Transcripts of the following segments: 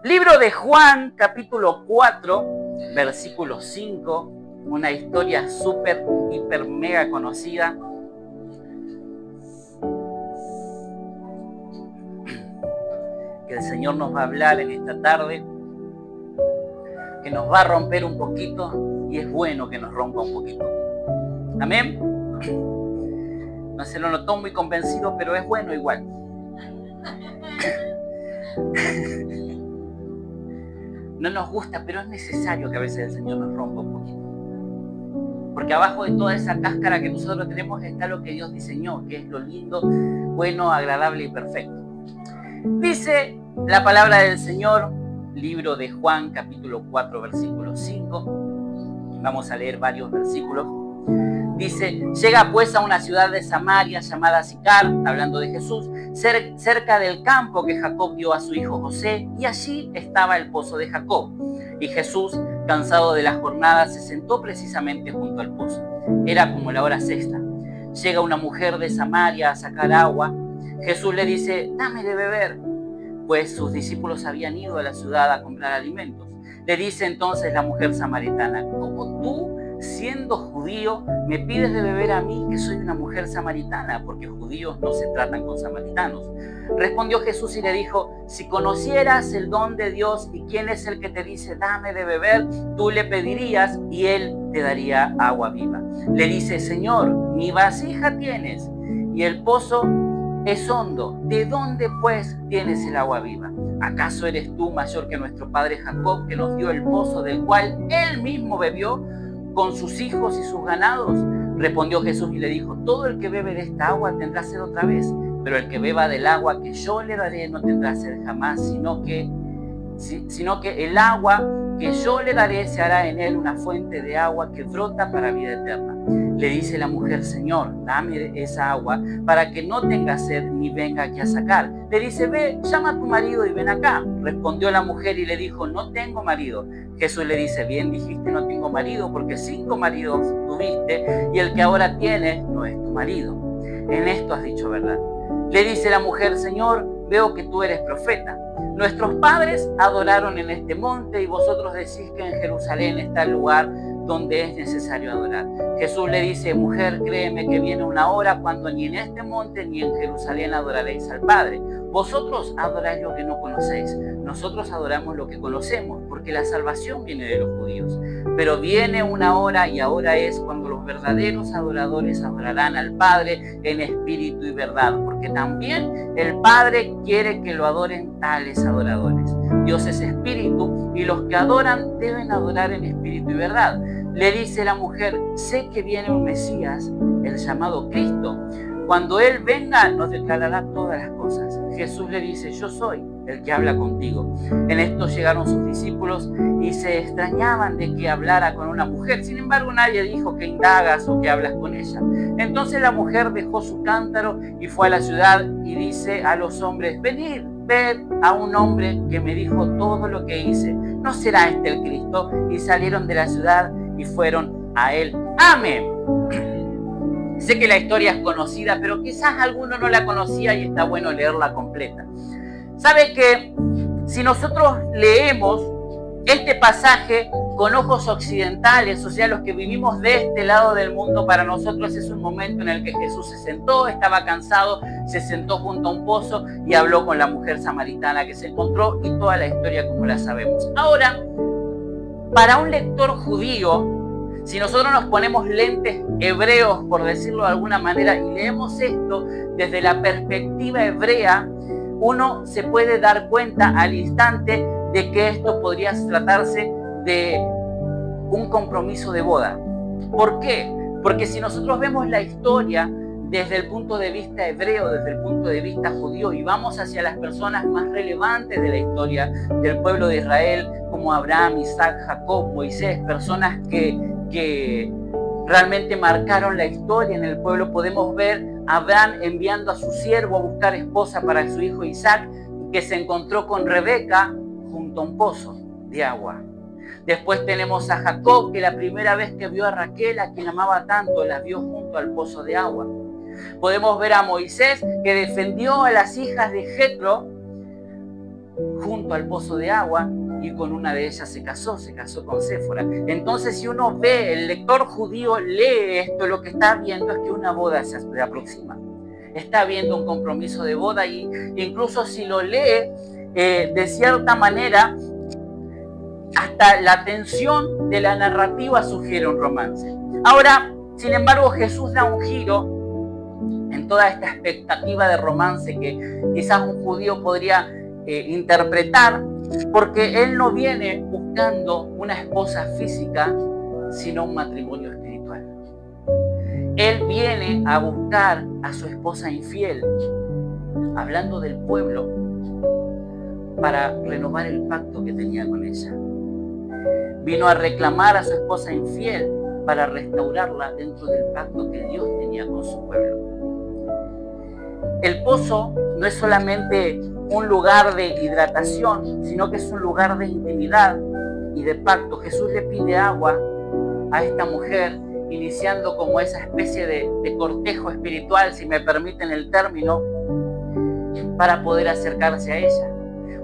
Libro de Juan, capítulo 4, versículo 5, una historia súper, hiper, mega conocida. Que el Señor nos va a hablar en esta tarde, que nos va a romper un poquito, y es bueno que nos rompa un poquito. Amén. No se lo notó muy convencido, pero es bueno igual. No nos gusta, pero es necesario que a veces el Señor nos rompa un poquito. Porque abajo de toda esa cáscara que nosotros tenemos está lo que Dios diseñó, que es lo lindo, bueno, agradable y perfecto. Dice la palabra del Señor, libro de Juan, capítulo 4, versículo 5. Vamos a leer varios versículos. Dice, llega pues a una ciudad de Samaria llamada Sicar, hablando de Jesús, cerca del campo que Jacob dio a su hijo José, y allí estaba el pozo de Jacob. Y Jesús, cansado de la jornada, se sentó precisamente junto al pozo. Era como la hora sexta. Llega una mujer de Samaria a sacar agua. Jesús le dice, dame de beber, pues sus discípulos habían ido a la ciudad a comprar alimentos. Le dice entonces la mujer samaritana, ¿cómo tú, siendo judío, me pides de beber a mí, que soy una mujer samaritana? Porque judíos no se tratan con samaritanos. Respondió Jesús y le dijo, si conocieras el don de Dios y quién es el que te dice, dame de beber, tú le pedirías y él te daría agua viva. Le dice, Señor, ni vasija tienes y el pozo es hondo. ¿De dónde pues tienes el agua viva? ¿Acaso eres tú mayor que nuestro padre Jacob, que nos dio el pozo del cual él mismo bebió con sus hijos y sus ganados? Respondió Jesús y le dijo, todo el que bebe de esta agua tendrá sed otra vez, pero el que beba del agua que yo le daré no tendrá sed jamás, sino que el agua que yo le daré se hará en él una fuente de agua que brota para vida eterna. Le dice la mujer, Señor, dame esa agua para que no tenga sed ni venga aquí a sacar. Le dice, ve, llama a tu marido y ven acá. Respondió la mujer y le dijo, no tengo marido. Jesús le dice, bien dijiste, no tengo marido, porque 5 maridos tuviste y el que ahora tienes no es tu marido. En esto has dicho verdad. Le dice la mujer, Señor, veo que tú eres profeta. Nuestros padres adoraron en este monte y vosotros decís que en Jerusalén está el lugar donde es necesario adorar. Jesús le dice, mujer, créeme que viene una hora cuando ni en este monte ni en Jerusalén adoraréis al Padre. Vosotros adoráis lo que no conocéis, nosotros adoramos lo que conocemos, porque la salvación viene de los judíos. Pero viene una hora, y ahora es, cuando los verdaderos adoradores adorarán al Padre en espíritu y verdad, porque también el Padre quiere que lo adoren tales adoradores. Dios es espíritu, y los que adoran deben adorar en espíritu y verdad. Le dice la mujer, sé que viene un Mesías, el llamado Cristo. Cuando Él venga, nos declarará todas las cosas. Jesús le dice, yo soy el que habla contigo. En esto llegaron sus discípulos y se extrañaban de que hablara con una mujer. Sin embargo, nadie dijo que indagas o que hablas con ella. Entonces la mujer dejó su cántaro y fue a la ciudad y dice a los hombres, venid, ved a un hombre que me dijo todo lo que hice. ¿No será este el Cristo? Y salieron de la ciudad y fueron a él. Amén. Sé que la historia es conocida, pero quizás alguno no la conocía y está bueno leerla completa. ¿Sabe que si nosotros leemos este pasaje con ojos occidentales, o sea, los que vivimos de este lado del mundo, para nosotros es un momento en el que Jesús se sentó, estaba cansado, se sentó junto a un pozo y habló con la mujer samaritana que se encontró, y toda la historia como la sabemos. Ahora, para un lector judío, si nosotros nos ponemos lentes hebreos, por decirlo de alguna manera, y leemos esto desde la perspectiva hebrea, uno se puede dar cuenta al instante de que esto podría tratarse de un compromiso de boda. ¿Por qué? Porque si nosotros vemos la historia desde el punto de vista hebreo, desde el punto de vista judío, y vamos hacia las personas más relevantes de la historia del pueblo de Israel, como Abraham, Isaac, Jacob, Moisés, personas que realmente marcaron la historia en el pueblo, podemos ver a Abraham enviando a su siervo a buscar esposa para su hijo Isaac, que se encontró con Rebeca junto a un pozo de agua. Después tenemos a Jacob, que la primera vez que vio a Raquel, a quien amaba tanto, la vio junto al pozo de agua. Podemos ver a Moisés, que defendió a las hijas de Jetro junto al pozo de agua y con una de ellas se casó con Séfora. Entonces, si uno ve, el lector judío lee esto, lo que está viendo es que una boda se aproxima. Está viendo un compromiso de boda y incluso si lo lee, de cierta manera, hasta la tensión de la narrativa sugiere un romance. Ahora, sin embargo, Jesús da un giro en toda esta expectativa de romance que quizás un judío podría interpretar, porque él no viene buscando una esposa física, sino un matrimonio espiritual. Él viene a buscar a su esposa infiel, hablando del pueblo, para renovar el pacto que tenía con ella. Vino a reclamar a su esposa infiel para restaurarla dentro del pacto que Dios tenía con su pueblo. El pozo no es solamente un lugar de hidratación, sino que es un lugar de intimidad y de pacto. Jesús le pide agua a esta mujer, iniciando como esa especie de cortejo espiritual, si me permiten el término, para poder acercarse a ella.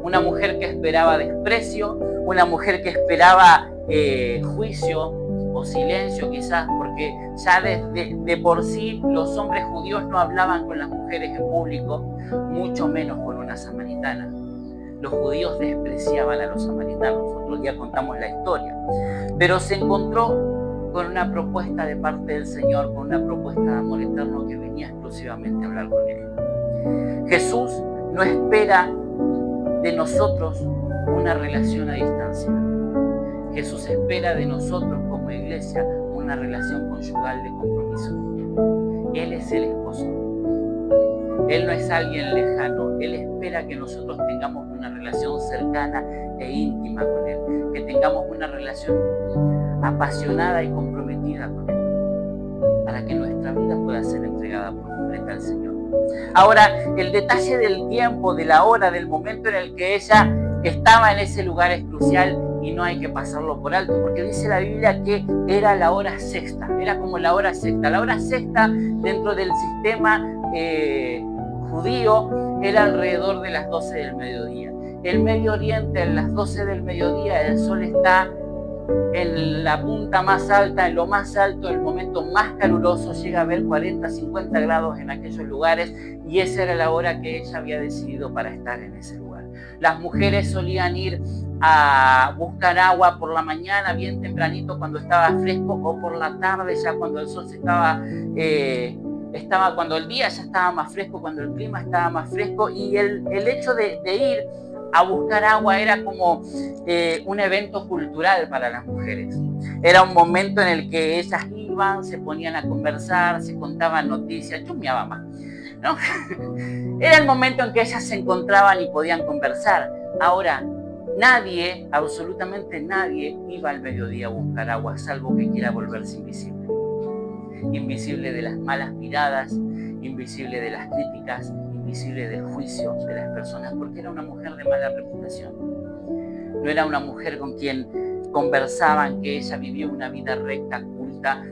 Una mujer que esperaba desprecio, una mujer que esperaba juicio o silencio quizás, porque ya de por sí los hombres judíos no hablaban con las mujeres en público, mucho menos con una samaritana. Los judíos despreciaban a los samaritanos, otro día contamos la historia, pero se encontró con una propuesta de parte del Señor, con una propuesta de amor eterno que venía exclusivamente a hablar con él. Jesús no espera de nosotros una relación a distancia. Jesús espera de nosotros como iglesia una relación conyugal de compromiso. Él es el esposo. Él no es alguien lejano. Él espera que nosotros tengamos una relación cercana e íntima con Él. Que tengamos una relación apasionada y comprometida con Él. Para que nuestra vida pueda ser entregada por completa al Señor. Ahora, el detalle del tiempo, de la hora, del momento en el que ella estaba en ese lugar es crucial y no hay que pasarlo por alto, porque dice la Biblia que era la hora sexta, era como la hora sexta. La hora sexta dentro del sistema judío era alrededor de las 12 del mediodía. El Medio Oriente, a las 12 del mediodía, el sol está en la punta más alta, en lo más alto, el momento más caluroso, llega a haber 40, 50 grados en aquellos lugares, y esa era la hora que ella había decidido para estar en ese lugar. Las mujeres solían ir a buscar agua por la mañana, bien tempranito, cuando estaba fresco, o por la tarde, ya cuando el sol se cuando el día ya estaba más fresco, cuando el clima estaba más fresco, y el hecho de ir a buscar agua era como un evento cultural para las mujeres. Era un momento en el que ellas iban, se ponían a conversar, se contaban noticias, chumeaba más, ¿no? Era el momento en que ellas se encontraban y podían conversar. Ahora, nadie, absolutamente nadie, iba al mediodía a buscar agua, salvo que quiera volverse invisible. Invisible de las malas miradas, invisible de las críticas, invisible del juicio de las personas, porque era una mujer de mala reputación. No era una mujer con quien conversaban que ella vivía una vida recta, culta,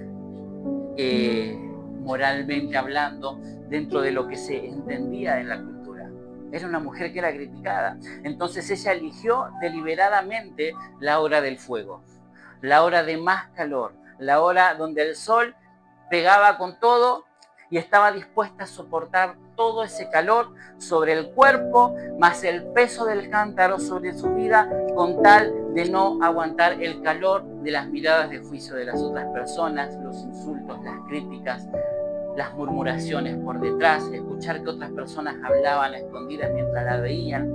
moralmente hablando, dentro de lo que se entendía en la cultura. Era una mujer que era criticada. Entonces ella eligió deliberadamente la hora del fuego, la hora de más calor, la hora donde el sol pegaba con todo y estaba dispuesta a soportar todo ese calor sobre el cuerpo, más el peso del cántaro sobre su vida, con tal de no aguantar el calor de las miradas de juicio de las otras personas, los insultos, las críticas, las murmuraciones por detrás, escuchar que otras personas hablaban a escondidas mientras la veían,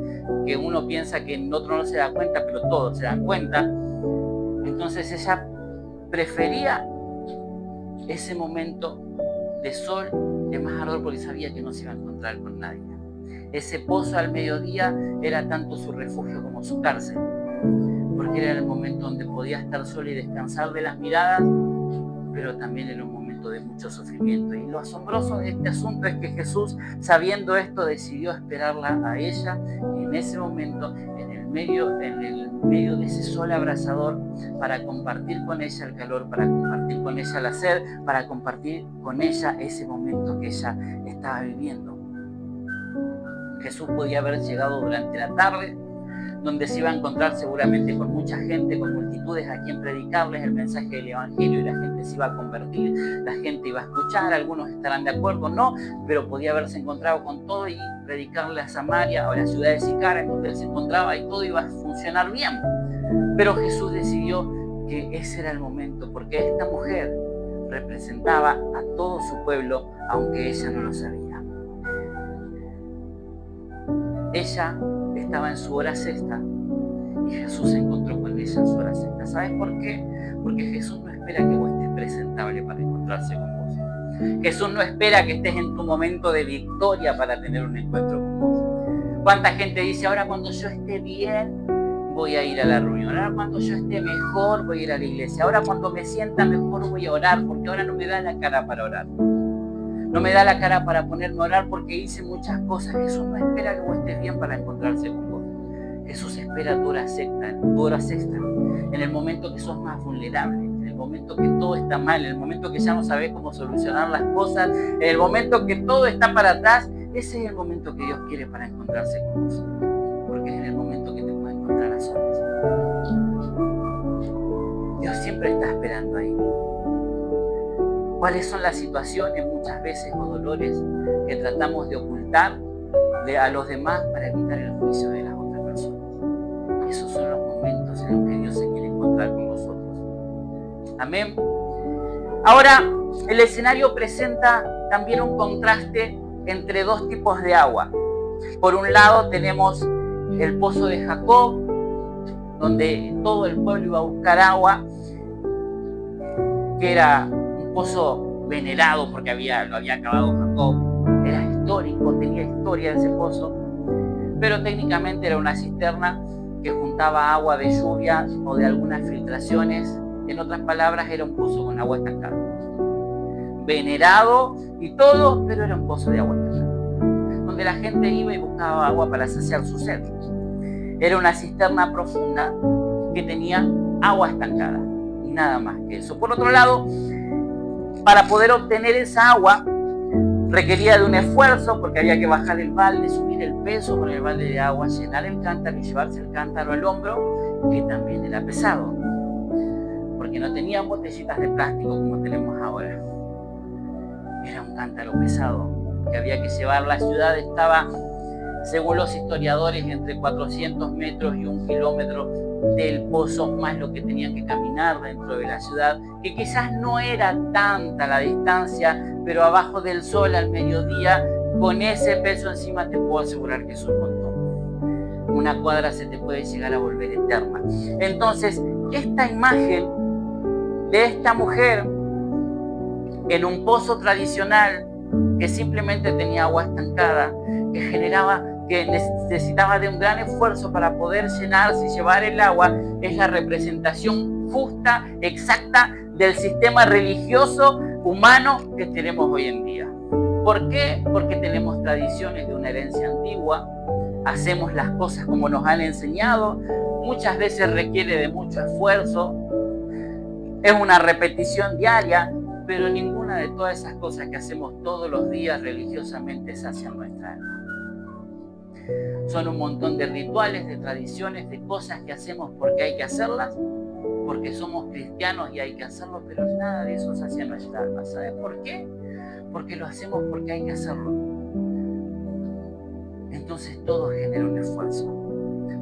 que uno piensa que en otro no se da cuenta, pero todos se dan cuenta. Entonces ella prefería ese momento de sol, de más ardor, porque sabía que no se iba a encontrar con nadie. Ese pozo al mediodía era tanto su refugio como su cárcel, porque era el momento donde podía estar sola y descansar de las miradas, pero también era un momento de mucho sufrimiento. Y lo asombroso de este asunto es que Jesús, sabiendo esto, decidió esperarla a ella en ese momento, en el medio de ese sol abrasador, para compartir con ella el calor, para compartir con ella la sed, para compartir con ella ese momento que ella estaba viviendo. Jesús podía haber llegado durante la tarde, donde se iba a encontrar seguramente con mucha gente, con multitudes a quien predicarles el mensaje del Evangelio, y la gente se iba a convertir, la gente iba a escuchar, algunos estarán de acuerdo, no, pero podía haberse encontrado con todo y predicarle a Samaria o a la ciudad de Sicar, en donde él se encontraba, y todo iba a funcionar bien. Pero Jesús decidió que ese era el momento, porque esta mujer representaba a todo su pueblo, aunque ella no lo sabía. Ella estaba en su hora sexta y Jesús se encontró con ella en su hora sexta. ¿Sabes por qué? Porque Jesús no espera que vos estés presentable para encontrarse con vos. Jesús no espera que estés en tu momento de victoria para tener un encuentro con vos. ¿Cuánta gente dice, ahora cuando yo esté bien, voy a ir a la reunión? Ahora cuando yo esté mejor, voy a ir a la iglesia. Ahora cuando me sienta mejor, voy a orar, porque ahora no me da la cara para orar. No me da la cara para ponerme a orar porque hice muchas cosas. Jesús no espera que vos estés bien para encontrarse con vos. Jesús espera tu hora sexta, en el momento que sos más vulnerable, en el momento que todo está mal, en el momento que ya no sabés cómo solucionar las cosas, en el momento que todo está para atrás. Ese es el momento que Dios quiere para encontrarse con vos, porque es en el momento que te puede encontrar a solas. Dios siempre está esperando ahí. ¿Cuáles son las situaciones muchas veces o dolores que tratamos de ocultar a los demás para evitar el juicio de las otras personas? Esos son los momentos en los que Dios se quiere encontrar con nosotros. Amén. Ahora, el escenario presenta también un contraste entre dos tipos de agua. Por un lado tenemos el pozo de Jacob, donde todo el pueblo iba a buscar agua, que era pozo venerado porque lo había acabado Jacob, era histórico, tenía historia ese pozo, pero técnicamente era una cisterna que juntaba agua de lluvia o de algunas filtraciones. En otras palabras, era un pozo con agua estancada. Venerado y todo, pero era un pozo de agua estancada, donde la gente iba y buscaba agua para saciar su sed. Era una cisterna profunda que tenía agua estancada y nada más que eso. Por otro lado, para poder obtener esa agua requería de un esfuerzo, porque había que bajar el balde, subir el peso con el balde de agua, llenar el cántaro y llevarse el cántaro al hombro, que también era pesado, porque no tenían botellitas de plástico como tenemos ahora. Era un cántaro pesado que había que llevar. La ciudad estaba, según los historiadores, entre 400 metros y 1 kilómetro del pozo, más lo que tenían que caminar dentro de la ciudad, que quizás no era tanta la distancia, pero abajo del sol al mediodía, con ese peso encima, te puedo asegurar que es un montón. Una cuadra se te puede llegar a volver eterna. Entonces, esta imagen de esta mujer en un pozo tradicional que simplemente tenía agua estancada, que necesitaba de un gran esfuerzo para poder llenarse y llevar el agua, es la representación justa, exacta del sistema religioso humano que tenemos hoy en día. ¿Por qué? Porque tenemos tradiciones de una herencia antigua, hacemos las cosas como nos han enseñado, muchas veces requiere de mucho esfuerzo, es una repetición diaria, pero ninguna de todas esas cosas que hacemos todos los días religiosamente sacian nuestra alma. Son un montón de rituales, de tradiciones, de cosas que hacemos porque hay que hacerlas, porque somos cristianos y hay que hacerlo, pero nada de eso sacia nuestra alma. ¿Sabes por qué? Porque lo hacemos porque hay que hacerlo. Entonces todo genera un esfuerzo.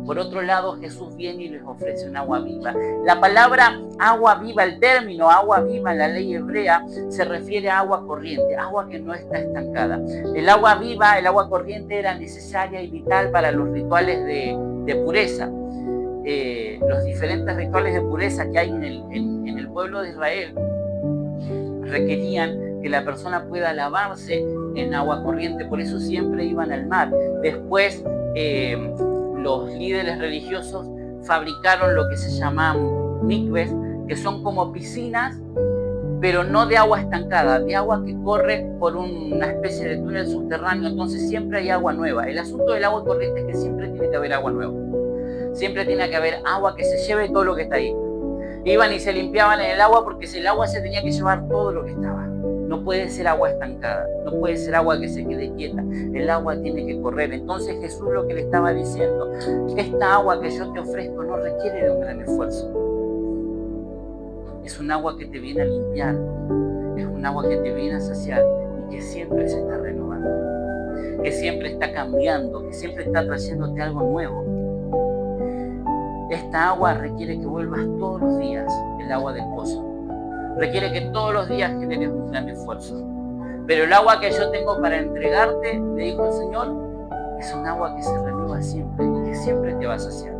Por otro lado, Jesús viene y les ofrece un agua viva. La palabra agua viva, el término agua viva en la ley hebrea, se refiere a agua corriente, agua que no está estancada. El agua viva, el agua corriente, era necesaria y vital para los rituales de pureza. Los diferentes rituales de pureza que hay en el pueblo de Israel requerían que la persona pueda lavarse en agua corriente, por eso siempre iban al mar. Después, los líderes religiosos fabricaron lo que se llaman mikves, que son como piscinas, pero no de agua estancada, de agua que corre por una especie de túnel subterráneo, entonces siempre hay agua nueva. El asunto del agua corriente es que siempre tiene que haber agua nueva, siempre tiene que haber agua que se lleve todo lo que está ahí. Iban y se limpiaban en el agua porque el agua se tenía que llevar todo lo que estaba. No puede ser agua estancada, no puede ser agua que se quede quieta. El agua tiene que correr. Entonces Jesús lo que le estaba diciendo, esta agua que yo te ofrezco no requiere de un gran esfuerzo. Es un agua que te viene a limpiar, es un agua que te viene a saciar y que siempre se está renovando, que siempre está cambiando, que siempre está trayéndote algo nuevo. Esta agua requiere que vuelvas todos los días, el agua del pozo. Requiere que todos los días generes un gran esfuerzo. Pero el agua que yo tengo para entregarte, le dijo el Señor, es un agua que se renueva siempre y que siempre te va a saciar.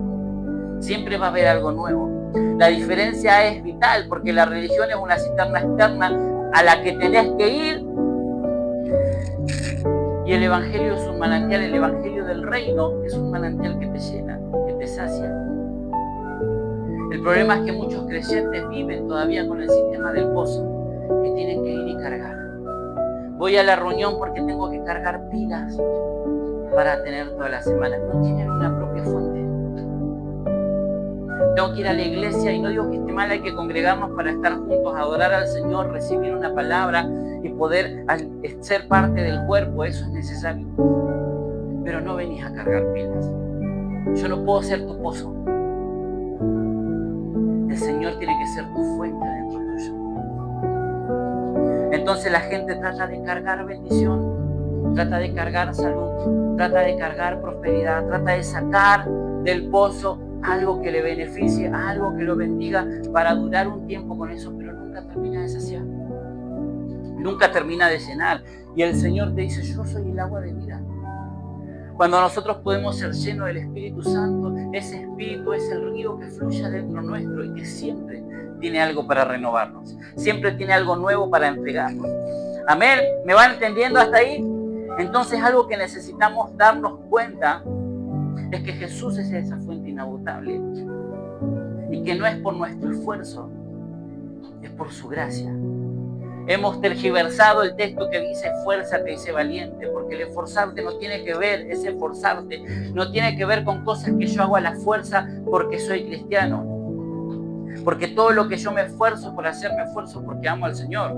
Siempre va a haber algo nuevo. La diferencia es vital porque la religión es una cisterna externa a la que tenés que ir. Y el Evangelio es un manantial, el Evangelio del Reino es un manantial que te llena, que te sacia. El problema es que muchos creyentes viven todavía con el sistema del pozo, que tienen que ir y cargar. Voy a la reunión porque tengo que cargar pilas para tener toda la semana. No tienen una propia fuente. Tengo que ir a la iglesia y no digo que esté mal, hay que congregarnos para estar juntos, adorar al Señor, recibir una palabra y poder ser parte del cuerpo, eso es necesario. Pero no venís a cargar pilas. Yo no puedo ser tu pozo. El Señor tiene que ser tu fuente dentro tuyo. Entonces la gente trata de cargar bendición, trata de cargar salud, trata de cargar prosperidad, trata de sacar del pozo algo que le beneficie, algo que lo bendiga para durar un tiempo con eso, pero nunca termina de saciar, nunca termina de llenar. Y el Señor te dice, yo soy el agua de vida. Cuando nosotros podemos ser llenos del Espíritu Santo, ese Espíritu es el río que fluye dentro nuestro y que siempre tiene algo para renovarnos, siempre tiene algo nuevo para entregarnos. Amén, ¿me van entendiendo hasta ahí? Entonces algo que necesitamos darnos cuenta es que Jesús es esa fuente inagotable y que no es por nuestro esfuerzo, es por su gracia. Hemos tergiversado el texto que dice esfuérzate y sé valiente, porque el esforzarte no tiene que ver, ese esforzarte no tiene que ver con cosas que yo hago a la fuerza porque soy cristiano, porque todo lo que yo me esfuerzo por hacer, me esfuerzo porque amo al Señor.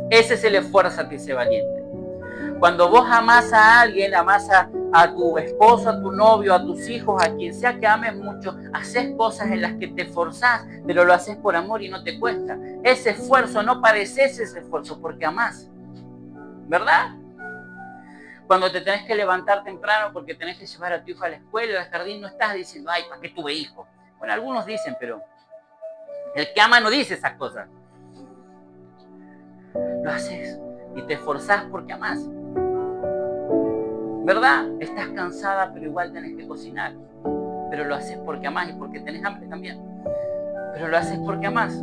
Ese es el esfuérzate y sé valiente. Cuando vos amás a alguien, amás a tu esposo, a tu novio, a tus hijos, a quien sea que ames mucho, haces cosas en las que te esforzás, pero lo haces por amor y no te cuesta. Ese esfuerzo, no pareces ese esfuerzo porque amás, ¿verdad? Cuando te tenés que levantar temprano porque tenés que llevar a tu hijo a la escuela, al jardín, no estás diciendo, ay, ¿para qué tuve hijo? Bueno, algunos dicen, pero el que ama no dice esas cosas. Lo haces y te esforzás porque amás. ¿Verdad? Estás cansada, pero igual tenés que cocinar. Pero lo haces porque amás y porque tenés hambre también. Pero lo haces porque amás.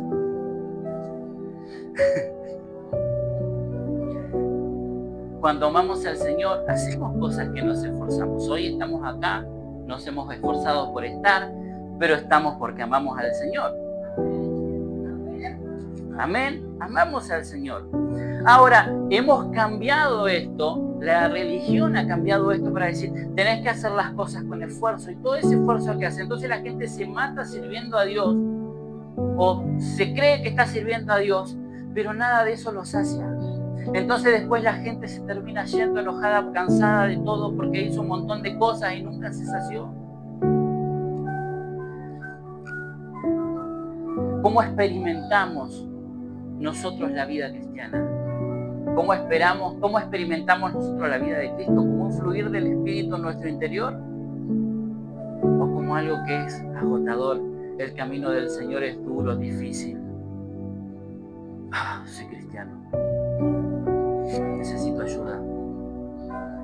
Cuando amamos al Señor, hacemos cosas que nos esforzamos. Hoy estamos acá, nos hemos esforzado por estar, pero estamos porque amamos al Señor. Amén. Amamos al Señor. Ahora, hemos cambiado esto, la religión ha cambiado esto para decir, tenés que hacer las cosas con esfuerzo, y todo ese esfuerzo que hace, entonces la gente se mata sirviendo a Dios, o se cree que está sirviendo a Dios, pero nada de eso lo sacia. Entonces después la gente se termina yendo enojada, cansada de todo, porque hizo un montón de cosas y nunca se sació. ¿Cómo experimentamos nosotros la vida cristiana? ¿Cómo experimentamos nosotros la vida de Cristo? ¿Como un fluir del Espíritu en nuestro interior? ¿O como algo que es agotador? El camino del Señor es duro, difícil. Soy cristiano. Necesito ayuda.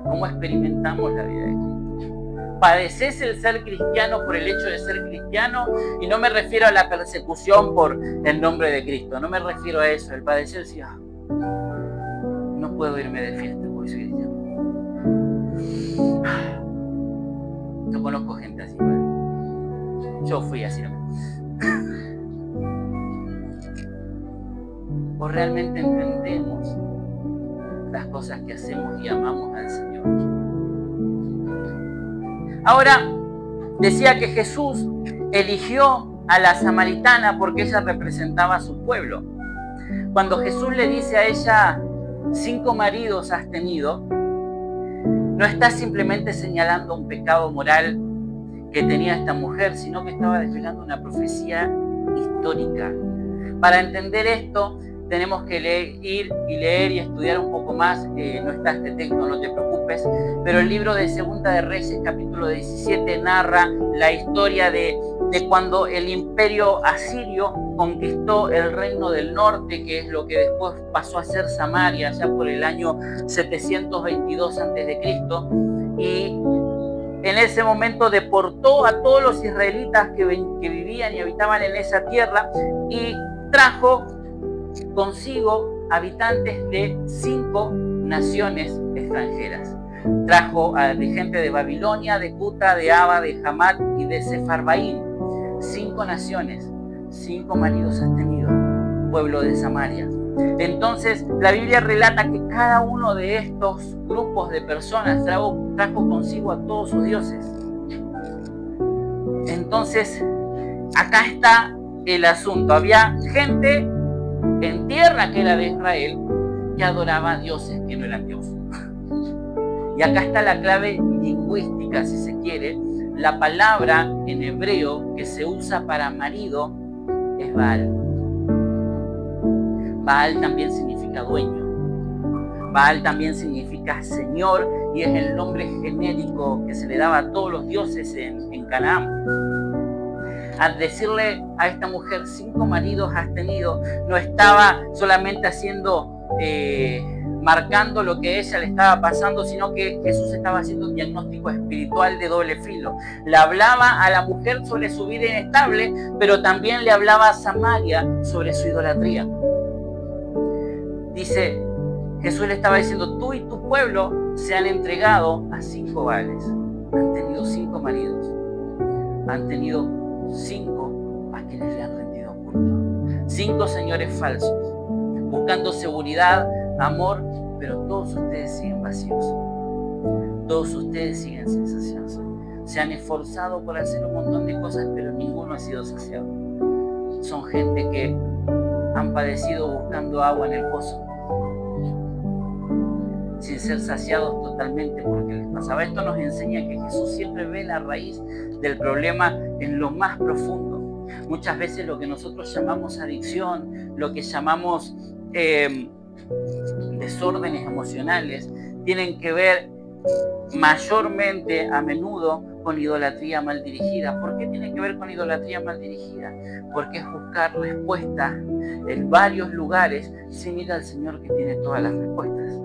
¿Cómo experimentamos la vida de Cristo? ¿Padeces el ser cristiano por el hecho de ser cristiano? Y no me refiero a la persecución por el nombre de Cristo. No me refiero a eso. El padecer, sí, no puedo irme de fiesta porque soy cristiano. Yo conozco gente así. Bueno, yo fui así. ¿O realmente entendemos las cosas que hacemos y amamos al Señor? Ahora, decía que Jesús eligió a la samaritana porque ella representaba a su pueblo. Cuando Jesús le dice a ella, 5 maridos has tenido, no está simplemente señalando un pecado moral que tenía esta mujer, sino que estaba desvelando una profecía histórica. Para entender esto, tenemos que leer y estudiar un poco más. No está este texto, no te preocupes, pero el libro de Segunda de Reyes, capítulo 17, narra la historia de cuando el imperio asirio conquistó el reino del norte, que es lo que después pasó a ser Samaria, ya por el año 722 a.C., y en ese momento deportó a todos los israelitas que vivían y habitaban en esa tierra y trajo consigo habitantes de 5 naciones extranjeras. Trajo de gente de Babilonia, de Cuta, de Aba, de Hamat y de Sefarbaim. 5 naciones, 5 maridos has tenido, pueblo de Samaria. Entonces la Biblia relata que cada uno de estos grupos de personas trajo consigo a todos sus dioses. Entonces acá está el asunto. Había gente en tierra que era de Israel que adoraba a dioses que no eran Dios. Y acá está la clave lingüística, si se quiere. La palabra en hebreo que se usa para marido es Baal. Baal también significa dueño. Baal también significa señor y es el nombre genérico que se le daba a todos los dioses en Canaán. Al decirle a esta mujer 5 maridos has tenido, no estaba solamente marcando lo que a ella le estaba pasando, sino que Jesús estaba haciendo un diagnóstico espiritual de doble filo. Le hablaba a la mujer sobre su vida inestable, pero también le hablaba a Samaria sobre su idolatría. Dice, Jesús le estaba diciendo, tú y tu pueblo se han entregado a 5 Baales. Han tenido 5 maridos. Han tenido 5 a quienes le han rendido culto. 5 señores falsos, buscando seguridad, amor, pero todos ustedes siguen vacíos. Todos ustedes siguen sin saciarse. Se han esforzado por hacer un montón de cosas, pero ninguno ha sido saciado. Son gente que han padecido buscando agua en el pozo, sin ser saciados totalmente porque les pasaba. Esto nos enseña que Jesús siempre ve la raíz del problema en lo más profundo. Muchas veces lo que nosotros llamamos adicción, lo que llamamos desórdenes emocionales, tienen que ver mayormente, a menudo, con idolatría mal dirigida. ¿Por qué tiene que ver con idolatría mal dirigida? Porque es buscar respuestas en varios lugares sin ir al Señor que tiene todas las respuestas.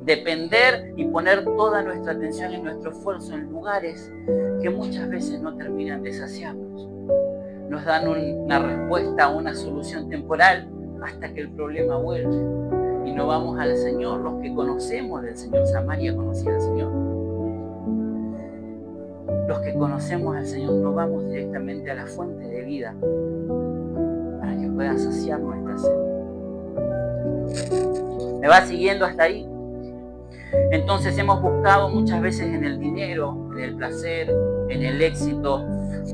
Depender y poner toda nuestra atención y nuestro esfuerzo en lugares que muchas veces no terminan de saciarnos. Nos dan una respuesta, una solución temporal hasta que el problema vuelve. Y no vamos al Señor. Los que conocemos del Señor, Samaria conocía al Señor. Los que conocemos al Señor no vamos directamente a la fuente de vida para que pueda saciar nuestra sed. ¿Me va siguiendo hasta ahí? Entonces hemos buscado muchas veces en el dinero, en el placer, en el éxito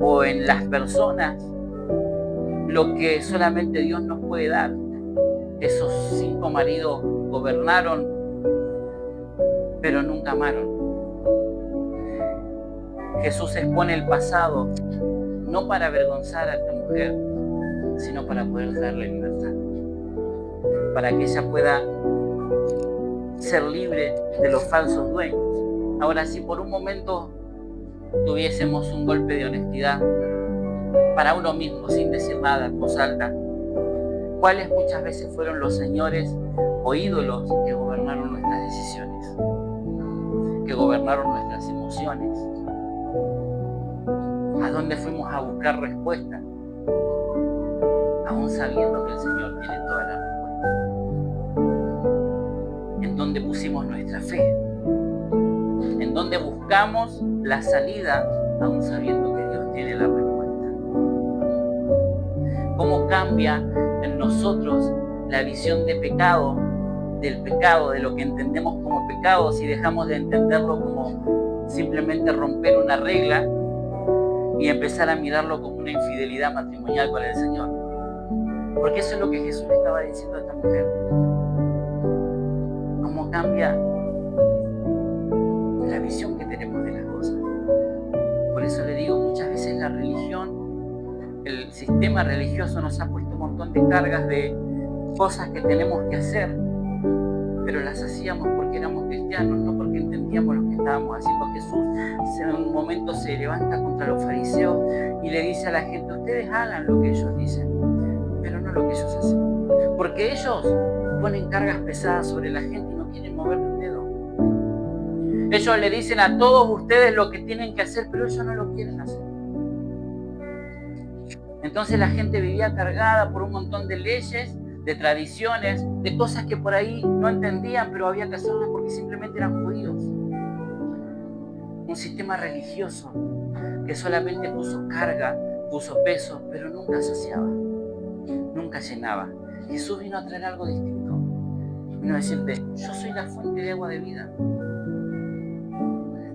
o en las personas lo que solamente Dios nos puede dar. Esos 5 maridos gobernaron, pero nunca amaron. Jesús expone el pasado no para avergonzar a esta mujer, sino para poder darle libertad, para que ella pueda ser libre de los falsos dueños. Ahora, si por un momento tuviésemos un golpe de honestidad para uno mismo, sin decir nada en voz alta, ¿cuáles muchas veces fueron los señores o ídolos que gobernaron nuestras decisiones, que gobernaron nuestras emociones? ¿A dónde fuimos a buscar respuesta, aún sabiendo que el Señor tiene todas las respuestas? ¿En dónde pusimos nuestra fe? ¿En dónde buscamos la salida, aún sabiendo que Dios tiene la respuesta? ¿Cómo cambia en nosotros la visión de pecado, del pecado, de lo que entendemos como pecado, si dejamos de entenderlo como simplemente romper una regla y empezar a mirarlo como una infidelidad matrimonial con el Señor? Porque eso es lo que Jesús le estaba diciendo a esta mujer. Cómo cambia la visión que tenemos de las cosas. Por eso le digo, muchas veces la religión, el sistema religioso nos ha puesto un montón de cargas de cosas que tenemos que hacer, pero las hacíamos porque éramos cristianos, no porque entendíamos lo que estábamos haciendo. Jesús en un momento se levanta contra los fariseos y le dice a la gente, ustedes hagan lo que ellos dicen, pero no lo que ellos hacen. Porque ellos ponen cargas pesadas sobre la gente y no quieren mover un dedo. Ellos le dicen a todos ustedes lo que tienen que hacer, pero ellos no lo quieren hacer. Entonces la gente vivía cargada por un montón de leyes, de tradiciones, de cosas que por ahí no entendían, pero había que hacerlas porque simplemente eran judíos. Un sistema religioso que solamente puso carga, puso peso, pero nunca saciaba, nunca llenaba. Jesús vino a traer algo distinto. Vino a decirte, yo soy la fuente de agua de vida.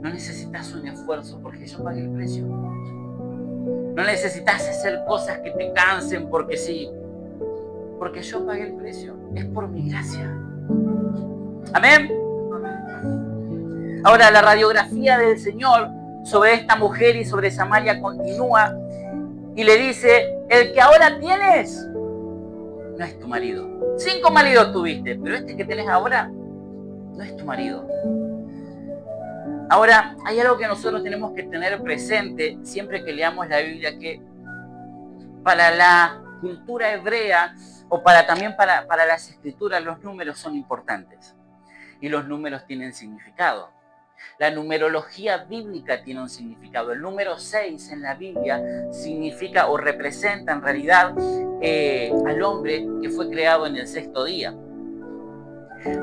No necesitas un esfuerzo porque yo pagué el precio. No necesitas hacer cosas que te cansen porque sí. Porque yo pagué el precio. Es por mi gracia. Amén. Ahora la radiografía del Señor sobre esta mujer y sobre Samaria continúa y le dice, el que ahora tienes no es tu marido. 5 maridos tuviste, pero este que tenés ahora no es tu marido. Ahora, hay algo que nosotros tenemos que tener presente siempre que leamos la Biblia, que para la cultura hebrea o también para las escrituras, los números son importantes y los números tienen significado. La numerología bíblica tiene un significado. El número 6 en la Biblia significa o representa en realidad al hombre que fue creado en el 6º día.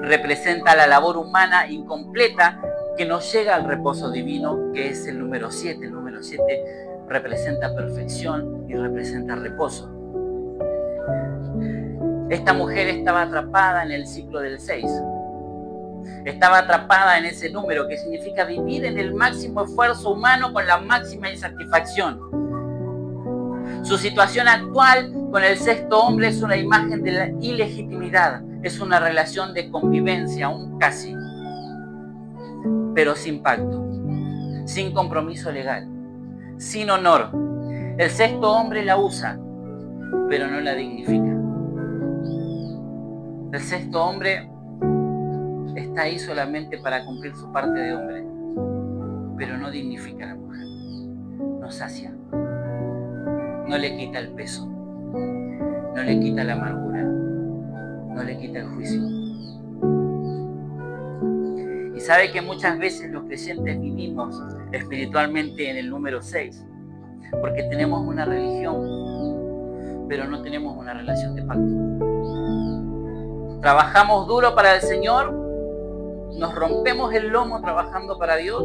Representa la labor humana incompleta que no llega al reposo divino, que es el número 7. El número 7 representa perfección y representa reposo. Esta mujer estaba atrapada en el ciclo del 6. Estaba atrapada en ese número, que significa vivir en el máximo esfuerzo humano con la máxima insatisfacción. Su situación actual con el 6º hombre es una imagen de la ilegitimidad. Es una relación de convivencia, aún casi, pero sin pacto, sin compromiso legal, sin honor. El 6º hombre la usa, pero no la dignifica. El 6º hombre está ahí solamente para cumplir su parte de hombre, pero no dignifica a la mujer, no sacia, no le quita el peso, no le quita la amargura, no le quita el juicio. Y sabe que muchas veces los creyentes vivimos espiritualmente en el número 6, porque tenemos una religión, pero no tenemos una relación de pacto. Trabajamos duro para el Señor, nos rompemos el lomo trabajando para Dios,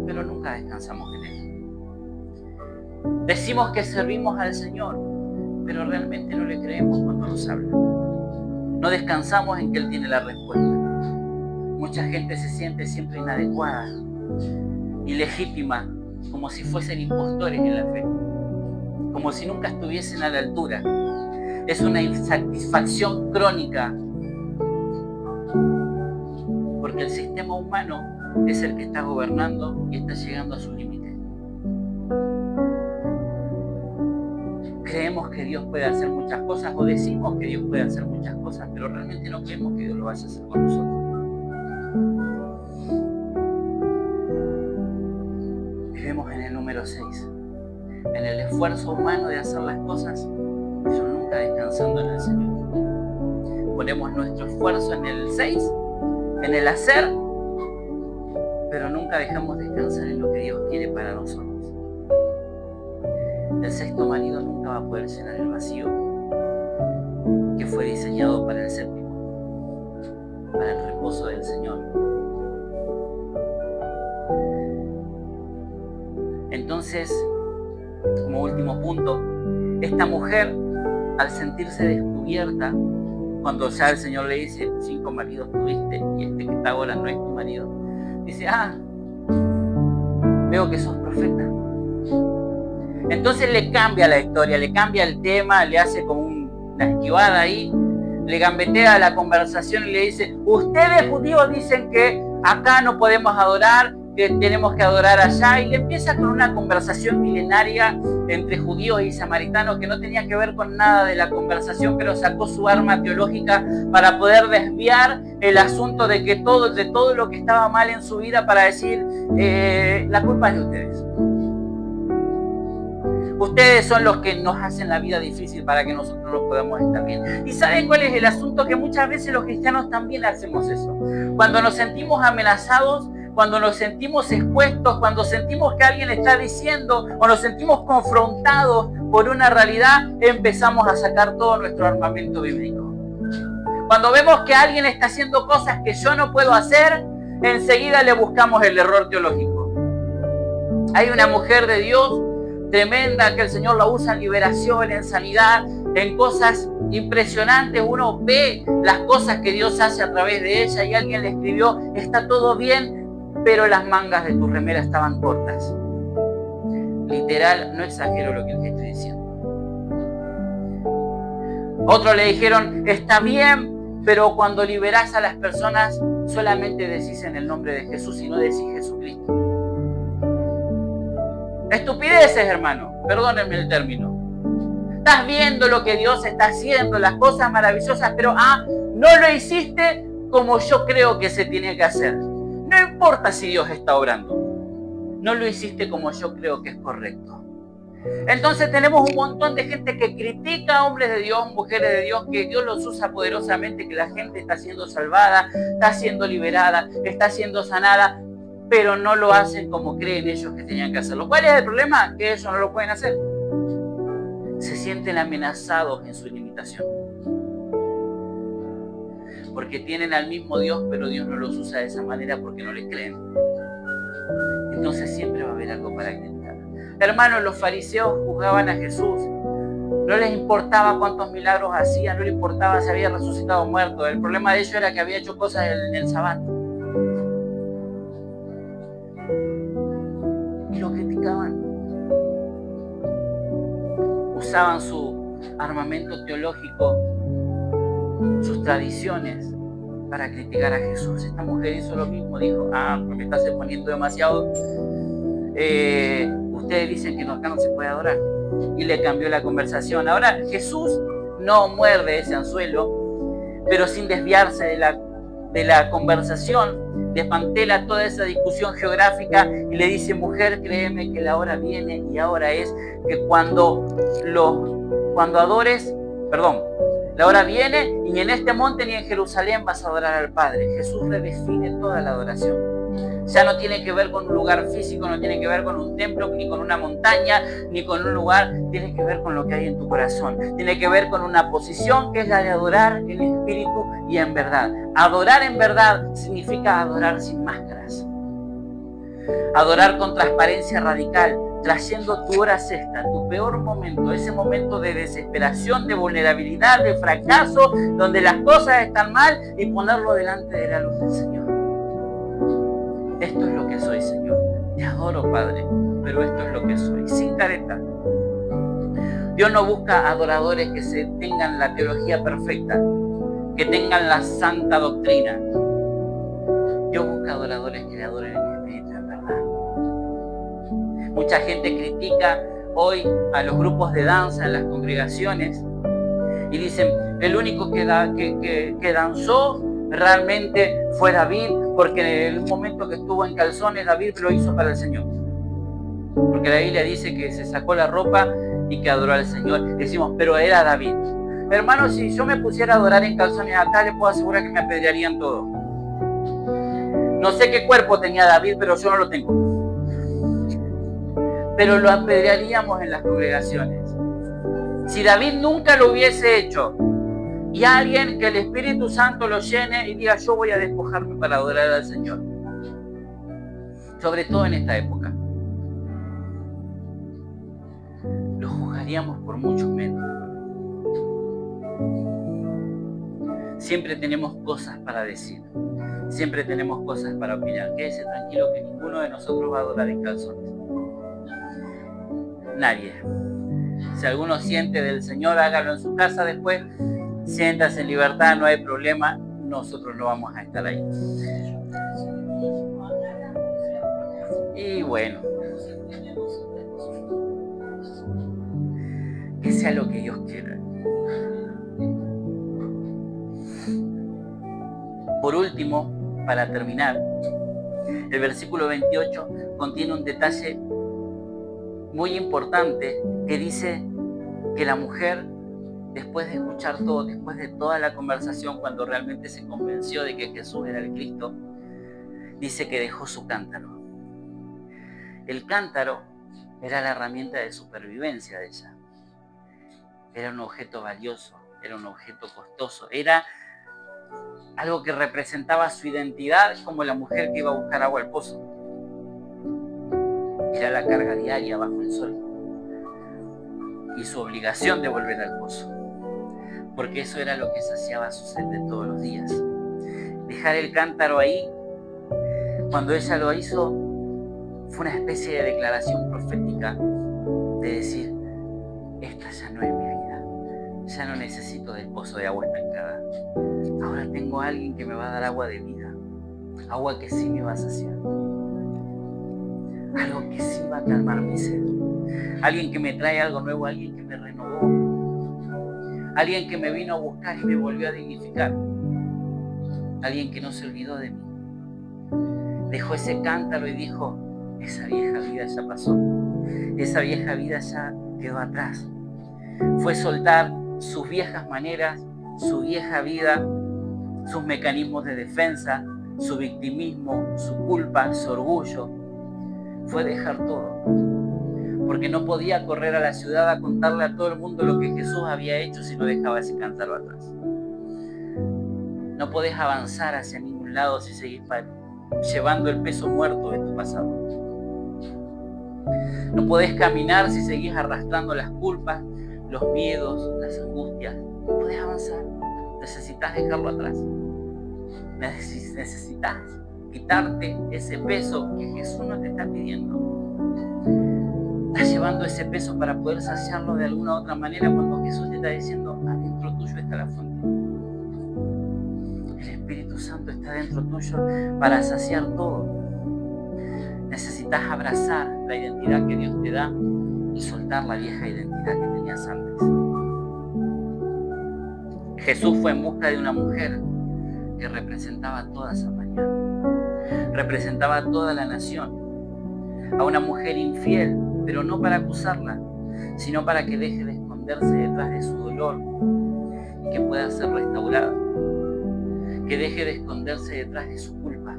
pero nunca descansamos en Él. Decimos que servimos al Señor, pero realmente no le creemos cuando nos habla. No descansamos en que Él tiene la respuesta. Mucha gente se siente siempre inadecuada, ilegítima, como si fuesen impostores en la fe, como si nunca estuviesen a la altura. Es una insatisfacción crónica, porque el sistema humano es el que está gobernando y está llegando a su límite. Creemos que Dios puede hacer muchas cosas, o decimos que Dios puede hacer muchas cosas, pero realmente no creemos que Dios lo vaya a hacer con nosotros. Vivimos en el número 6, en el esfuerzo humano de hacer las cosas, pero nunca descansando en el Señor. Ponemos nuestro esfuerzo en el 6, en el hacer, pero nunca dejamos descansar en lo que Dios quiere para nosotros. El 6º marido nunca va a poder llenar el vacío que fue diseñado para el 7º, para el reposo del Señor. Entonces, como último punto, esta mujer, al sentirse descubierta, cuando ya el Señor le dice, 5 maridos tuviste y este que está ahora no es tu marido, dice, veo que sos profeta. Entonces le cambia la historia, le cambia el tema, le la esquivada ahí, le gambetea la conversación y le dice, ustedes judíos dicen que acá no podemos adorar, que tenemos que adorar allá, y le empieza con una conversación milenaria entre judíos y samaritanos que no tenía que ver con nada de la conversación, pero sacó su arma teológica para poder desviar el asunto de todo lo que estaba mal en su vida, para decir, la culpa es de ustedes. Ustedes son los que nos hacen la vida difícil para que nosotros lo podamos estar bien. ¿Y saben cuál es el asunto? Que muchas veces los cristianos también hacemos eso. Cuando nos sentimos amenazados, cuando nos sentimos expuestos, cuando sentimos que alguien está diciendo o nos sentimos confrontados por una realidad, empezamos a sacar todo nuestro armamento bíblico. Cuando vemos que alguien está haciendo cosas que yo no puedo hacer, enseguida le buscamos el error teológico. Hay una mujer de Dios tremenda que el Señor la usa en liberación, en sanidad, en cosas impresionantes. Uno ve las cosas que Dios hace a través de ella, y alguien le escribió, está todo bien, pero las mangas de tu remera estaban cortas. Literal, no exagero lo que les estoy diciendo. Otros le dijeron, está bien, pero cuando liberás a las personas solamente decís en el nombre de Jesús y no decís Jesucristo. Estupideces, hermano, perdónenme el término. Estás viendo lo que Dios está haciendo, las cosas maravillosas, pero no lo hiciste como yo creo que se tiene que hacer. No importa si Dios está obrando, no lo hiciste como yo creo que es correcto. Entonces tenemos un montón de gente que critica a hombres de Dios, mujeres de Dios, que Dios los usa poderosamente, que la gente está siendo salvada, está siendo liberada, está siendo sanada, pero no lo hacen como creen ellos que tenían que hacerlo. ¿Cuál es el problema? Que ellos no lo pueden hacer. Se sienten amenazados en su limitación. Porque tienen al mismo Dios, pero Dios no los usa de esa manera porque no les creen. Entonces siempre va a haber algo para criticar. Hermanos, los fariseos juzgaban a Jesús. No les importaba cuántos milagros hacía, no les importaba si había resucitado muerto. El problema de ellos era que había hecho cosas en el sábado. Y lo criticaban. Usaban su armamento teológico, sus tradiciones, para criticar a Jesús. Esta mujer hizo lo mismo, dijo, porque estás exponiendo demasiado. Ustedes dicen que acá no se puede adorar. Y le cambió la conversación. Ahora Jesús no muerde ese anzuelo, pero sin desviarse de la conversación, desmantela toda esa discusión geográfica y le dice, mujer, créeme que la hora viene y ahora es que cuando adores, la hora viene y ni en este monte ni en Jerusalén vas a adorar al Padre. Jesús redefine toda la adoración. Ya no tiene que ver con un lugar físico, no tiene que ver con un templo, ni con una montaña, ni con un lugar. Tiene que ver con lo que hay en tu corazón. Tiene que ver con una posición que es la de adorar en espíritu y en verdad. Adorar en verdad significa adorar sin máscaras. Adorar con transparencia radical, trayendo tu hora sexta, tu peor momento, ese momento de desesperación, de vulnerabilidad, de fracaso, donde las cosas están mal, y ponerlo delante de la luz del Señor. Esto es lo que soy, Señor. Te adoro, Padre, pero esto es lo que soy, sin careta. Dios no busca adoradores que tengan la teología perfecta, que tengan la santa doctrina. Dios busca adoradores que le adoren en espíritu y en verdad. Mucha gente critica hoy a los grupos de danza en las congregaciones y dicen, el único que danzó realmente fue David, porque en el momento que estuvo en calzones, David lo hizo para el Señor. Porque la Biblia dice que se sacó la ropa y que adoró al Señor. Decimos, pero era David. Hermano, si yo me pusiera a adorar en calzones acá, le puedo asegurar que me apedrearían todo. No sé qué cuerpo tenía David, pero yo no lo tengo. Pero lo apedrearíamos en las congregaciones. Si David nunca lo hubiese hecho, y alguien que el Espíritu Santo lo llene y diga, yo voy a despojarme para adorar al Señor. Sobre todo en esta época. Lo juzgaríamos por mucho menos. Siempre tenemos cosas para decir. Siempre tenemos cosas para opinar. Quédese tranquilo que ninguno de nosotros va a adorar en calzones. Nadie. Si alguno siente del Señor, hágalo en su casa después. Siéntase en libertad, no hay problema. Nosotros no vamos a estar ahí. Y bueno, que sea lo que Dios quiera. Por último, para terminar, el versículo 28 contiene un detalle muy importante que dice que la mujer, después de escuchar todo, después de toda la conversación, cuando realmente se convenció de que Jesús era el Cristo, dice que dejó su cántaro. El cántaro era la herramienta de supervivencia de ella. Era un objeto valioso, era un objeto costoso, era algo que representaba su identidad como la mujer que iba a buscar agua al pozo. Era la carga diaria bajo el sol y su obligación de volver al pozo, porque eso era lo que saciaba su sed de todos los días. Dejar el cántaro ahí, cuando ella lo hizo, fue una especie de declaración profética de decir: esta ya no es mi vida, ya no necesito del pozo de agua estancada. Ahora tengo a alguien que me va a dar agua de vida, agua que sí me va a saciar, algo que sí va a calmar mi sed, alguien que me trae algo nuevo, alguien que me renovó, alguien que me vino a buscar y me volvió a dignificar, alguien que no se olvidó de mí. Dejó ese cántaro y dijo: esa vieja vida ya pasó, esa vieja vida ya quedó atrás. Fue soltar sus viejas maneras, su vieja vida, sus mecanismos de defensa, su victimismo, su culpa, su orgullo. Fue dejar todo, porque no podía correr a la ciudad a contarle a todo el mundo lo que Jesús había hecho si no dejaba ese cántaro atrás. No podés avanzar hacia ningún lado si seguís llevando el peso muerto de tu pasado. No podés caminar si seguís arrastrando las culpas, los miedos, las angustias. No podés avanzar. Necesitas dejarlo atrás. Necesitas quitarte ese peso que Jesús no te está pidiendo. Estás llevando ese peso para poder saciarlo de alguna otra manera cuando Jesús te está diciendo: adentro tuyo está la fuente. El Espíritu Santo está dentro tuyo para saciar todo. Necesitas abrazar la identidad que Dios te da y soltar la vieja identidad que tenías antes. Jesús fue en busca de una mujer que representaba toda Samaria, representaba toda la nación, a una mujer infiel, pero no para acusarla, sino para que deje de esconderse detrás de su dolor y que pueda ser restaurada, que deje de esconderse detrás de su culpa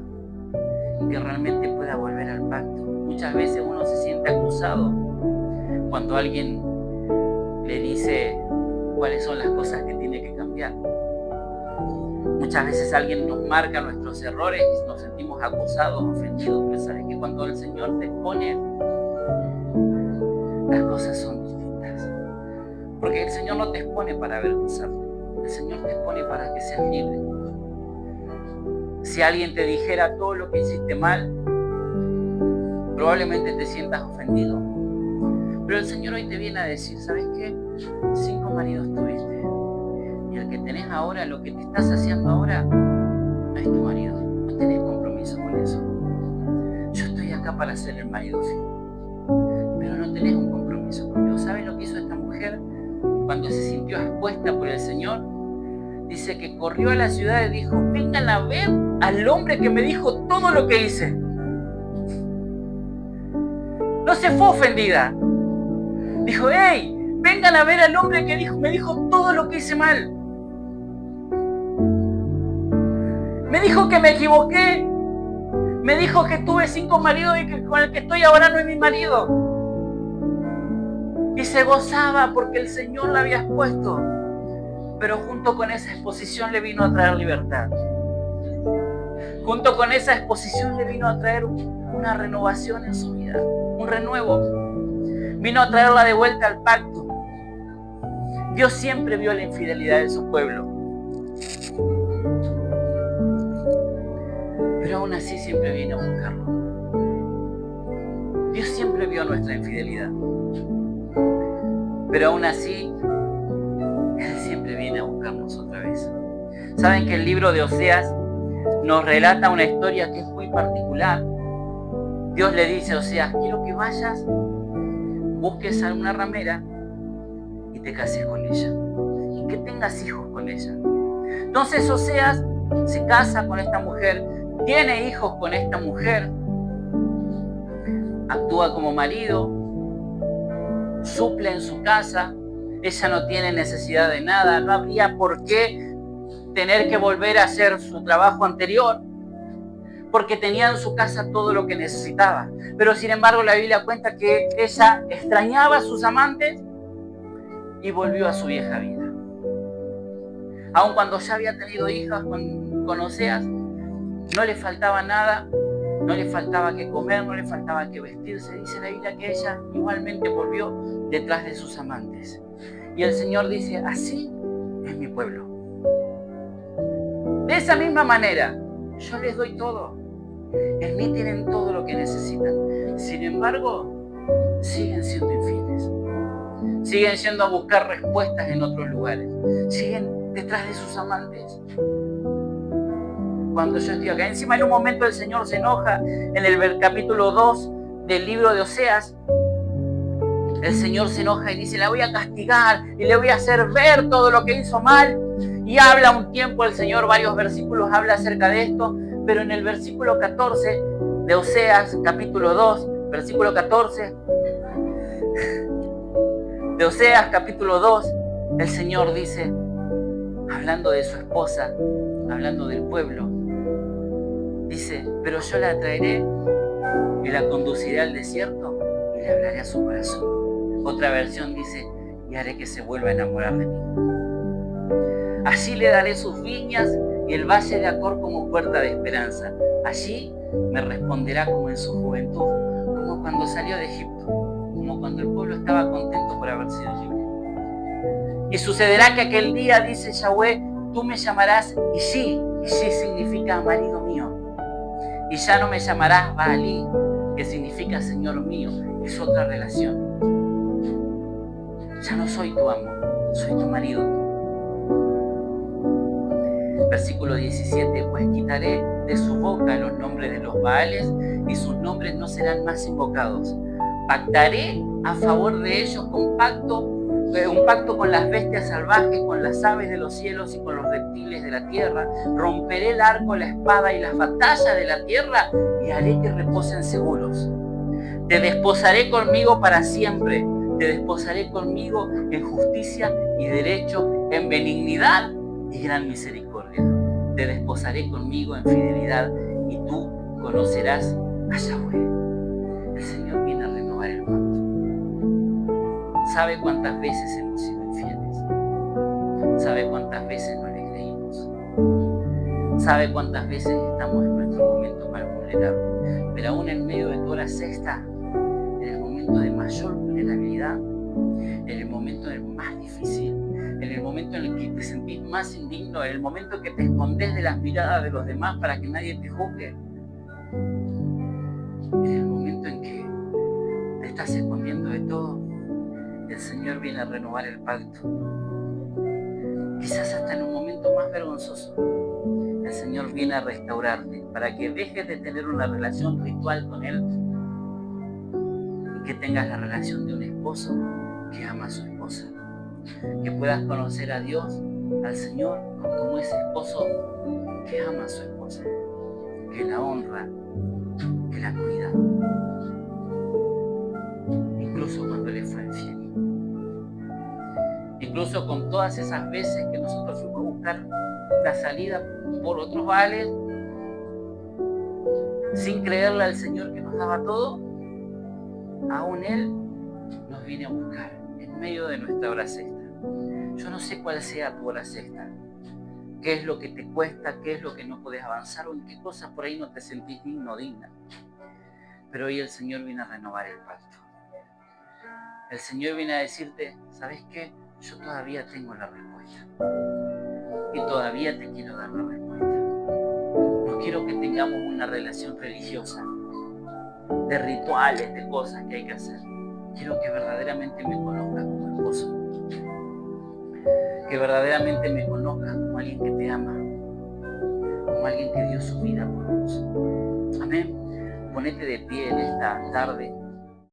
y que realmente pueda volver al pacto. Muchas veces uno se siente acusado cuando alguien le dice cuáles son las cosas que tiene que cambiar. Muchas veces alguien nos marca nuestros errores y nos sentimos acusados, ofendidos, pero sabes que cuando el Señor te expone, las cosas son distintas. Porque el Señor no te expone para avergonzarte, el Señor te expone para que seas libre. Si alguien te dijera todo lo que hiciste mal, probablemente te sientas ofendido. Pero el Señor hoy te viene a decir: ¿sabes qué? 5 maridos tuviste. Y el que tenés ahora, lo que te estás haciendo ahora, no es tu marido. No tenés compromiso con eso. Yo estoy acá para ser el marido fiel. Pero no tenés un compromiso conmigo. ¿Sabes lo que hizo esta mujer cuando se sintió expuesta por el Señor? Dice que corrió a la ciudad y dijo: vengan a ver al hombre que me dijo todo lo que hice. No se fue ofendida. Dijo: hey, vengan a ver al hombre que me dijo todo lo que hice mal. Me dijo que me equivoqué. Me dijo que tuve 5 maridos y que con el que estoy ahora no es mi marido. Y se gozaba porque el Señor la había expuesto. Pero junto con esa exposición le vino a traer libertad. Junto con esa exposición le vino a traer una renovación en su vida, un renuevo. Vino a traerla de vuelta al pacto. Dios siempre vio la infidelidad de su pueblo. Pero aún así siempre viene a buscarlo. Dios siempre vio nuestra infidelidad. Pero aún así, Él siempre viene a buscarnos otra vez. ¿Saben que el libro de Oseas nos relata una historia que es muy particular? Dios le dice a Oseas, quiero que vayas, busques a una ramera y te cases con ella. Y que tengas hijos con ella. Entonces Oseas se casa con esta mujer, tiene hijos con esta mujer, actúa como marido, suple en su casa, ella no tiene necesidad de nada, no habría por qué tener que volver a hacer su trabajo anterior, porque tenía en su casa todo lo que necesitaba. Pero sin embargo la Biblia cuenta que ella extrañaba a sus amantes y volvió a su vieja vida. Aun cuando ya había tenido hijas con Oseas, no le faltaba nada, no le faltaba que comer, no le faltaba que vestirse. Dice la Biblia que ella igualmente volvió detrás de sus amantes. Y el Señor dice, así es mi pueblo. De esa misma manera, yo les doy todo. En mí tienen todo lo que necesitan. Sin embargo, siguen siendo infieles. Siguen yendo a buscar respuestas en otros lugares. Siguen detrás de sus amantes. Cuando yo estoy acá, encima en un momento el Señor se enoja. En el capítulo 2 del libro de Oseas, el Señor se enoja y dice, la voy a castigar y le voy a hacer ver todo lo que hizo mal. Y habla un tiempo el Señor, varios versículos habla acerca de esto, pero en el versículo 14 de Oseas, capítulo 2, versículo 14 de Oseas, capítulo 2, el Señor dice, hablando de su esposa, hablando del pueblo, dice, pero yo la traeré y la conduciré al desierto y le hablaré a su corazón. Otra versión dice, y haré que se vuelva a enamorar de mí. Allí le daré sus viñas y el valle de Acor como puerta de esperanza. Allí me responderá como en su juventud, como cuando salió de Egipto, como cuando el pueblo estaba contento por haber sido libre. Y sucederá que aquel día, dice Yahweh, tú me llamarás Ishi. Ishi significa marido mío. Y ya no me llamarás Baalí, que significa Señor mío. Es otra relación. Ya no soy tu amo, soy tu marido. Versículo 17, pues quitaré de su boca los nombres de los Baales y sus nombres no serán más invocados. Pactaré a favor de ellos un pacto con las bestias salvajes, con las aves de los cielos y con los reptiles de la tierra. Romperé el arco, la espada y las batallas de la tierra y haré que reposen seguros. Te desposaré conmigo para siempre. Te desposaré conmigo en justicia y derecho, en benignidad y gran misericordia. Te desposaré conmigo en fidelidad y tú conocerás a Yahweh. El Señor viene a renovar el pacto. ¿Sabe cuántas veces hemos sido infieles? ¿Sabe cuántas veces no le creímos? ¿Sabe cuántas veces estamos en nuestro momento más vulnerable? Pero aún en medio de tu hora sexta, en el momento de mayor vulnerabilidad, en el momento más difícil, en el momento en el que te sentís más indigno, en el momento en que te escondes de las miradas de los demás para que nadie te juzgue, en el momento en que te estás escondiendo de todo, el Señor viene a renovar el pacto. Quizás hasta en un momento más vergonzoso, el Señor viene a restaurarte para que dejes de tener una relación ritual con Él y que tengas la relación de un esposo que ama a su esposa. Que puedas conocer a Dios, al Señor, como ese esposo que ama a su esposa, que la honra, que la cuida, incluso cuando le fue infiel. Incluso con todas esas veces que nosotros fuimos a buscar la salida por otros vales, sin creerle al Señor que nos daba todo, aún Él nos viene a buscar en medio de nuestra hora sexta. Yo no sé cuál sea tu hora sexta, qué es lo que te cuesta, qué es lo que no puedes avanzar o en qué cosas por ahí no te sentís digno o digna. Pero hoy el Señor viene a renovar el pacto. El Señor viene a decirte, ¿sabes qué? Yo todavía tengo la respuesta. Y todavía te quiero dar la respuesta. No quiero que tengamos una relación religiosa, de rituales, de cosas que hay que hacer. Quiero que verdaderamente me conozcas como esposo. Que verdaderamente me conozcas como alguien que te ama, como alguien que dio su vida por vos. Amén. Ponete de pie en esta tarde.